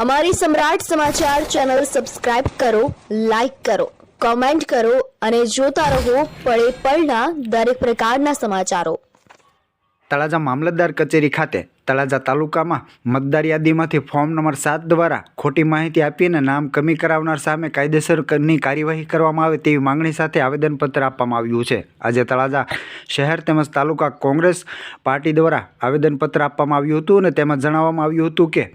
અમારી સમ્રાટ સમાચાર ચેનલ સબસ્ક્રાઇબ કરો, લાઈક કરો, કોમેન્ટ કરો અને જોતા રહો પળે પળના દરેક પ્રકારના સમાચારો। તળાજા મામલતદાર કચેરી ખાતે તળાજા તાલુકામાં મતદાર યાદીમાંથી ફોર્મ નંબર 7 દ્વારા ખોટી માહિતી આપીને નામ કમી કરાવનાર સામે કાયદેસરની કાર્યવાહી કરવામાં આવે તેવી માંગણી સાથે આવેદનપત્ર આપવામાં આવ્યું છે। આજે તળાજા શહેર તેમજ તાલુકા કોંગ્રેસ પાર્ટી દ્વારા આવેદનપત્ર આપવામાં આવ્યું હતું અને તેમાં જણાવવામાં આવ્યું હતું કે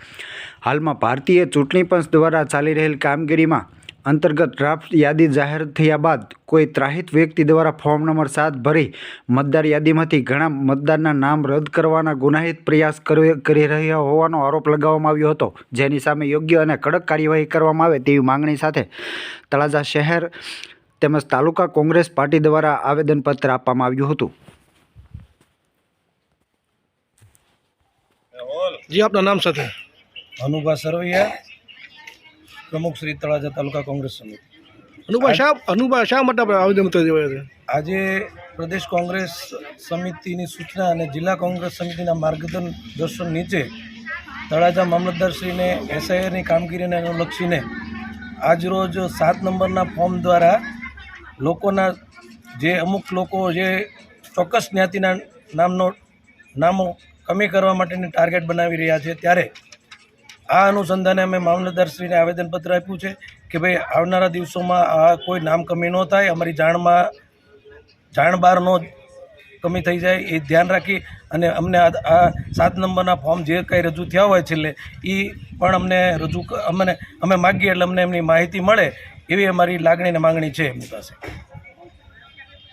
હાલમાં ભારતીય ચૂંટણી પંચ દ્વારા ચાલી રહેલ કામગીરીમાં અંતર્ગત ડ્રાફ્ટ યાદી જાહેર થયા બાદ કોઈ ત્રાહિત વ્યક્તિ દ્વારા ફોર્મ નંબર 7 ભરી મતદાર યાદીમાંથી ઘણા મતદારના નામ રદ કરવાના ગુનાહિત પ્રયાસ કરી રહ્યા હોવાનો આરોપ લગાવવામાં આવ્યો હતો, જેની સામે યોગ્ય અને કડક કાર્યવાહી કરવામાં આવે તેવી માંગણી સાથે તળાજા શહેર તેમજ તાલુકા કોંગ્રેસ પાર્ટી દ્વારા આવેદનપત્ર આપવામાં આવ્યું હતું। जी आपका नाम साथ અનુભા સરવૈયા, પ્રમુખ શ્રી તળાજા તાલુકા કોંગ્રેસ સમિતિ। અનુભા શા માટે આવેદન પત્ર દેવાયા છે? આજે પ્રદેશ કોંગ્રેસ સમિતિની સૂચના અને જિલ્લા કોંગ્રેસ સમિતિના માર્ગદર્શન નીચે તળાજા મામલતદારશ્રીને એસઆઈઆરની કામગીરીને અનુલક્ષીને આજરોજ 7 નંબરના ફોર્મ દ્વારા લોકોના જે અમુક લોકો જે ચોક્કસ જ્ઞાતિના નામો કમી કરવા માટેની ટાર્ગેટ બનાવી રહ્યા છે, ત્યારે આ અનુસંધાને અમે મામલતદારશ્રીને આવેદનપત્ર આપ્યું છે કે ભાઈ આવનારા દિવસોમાં આ કોઈ નામ કમી ન થાય, અમારી જાણ બહાર ન કમી થઈ જાય એ ધ્યાન રાખી અને અમને આ 7 નંબરના ફોર્મ જે કંઈ રજૂ થયા હોય છેલ્લે એ પણ અમને માગીએ એટલે અમને એમની માહિતી મળે એવી અમારી લાગણી અને માંગણી છે એમની પાસે।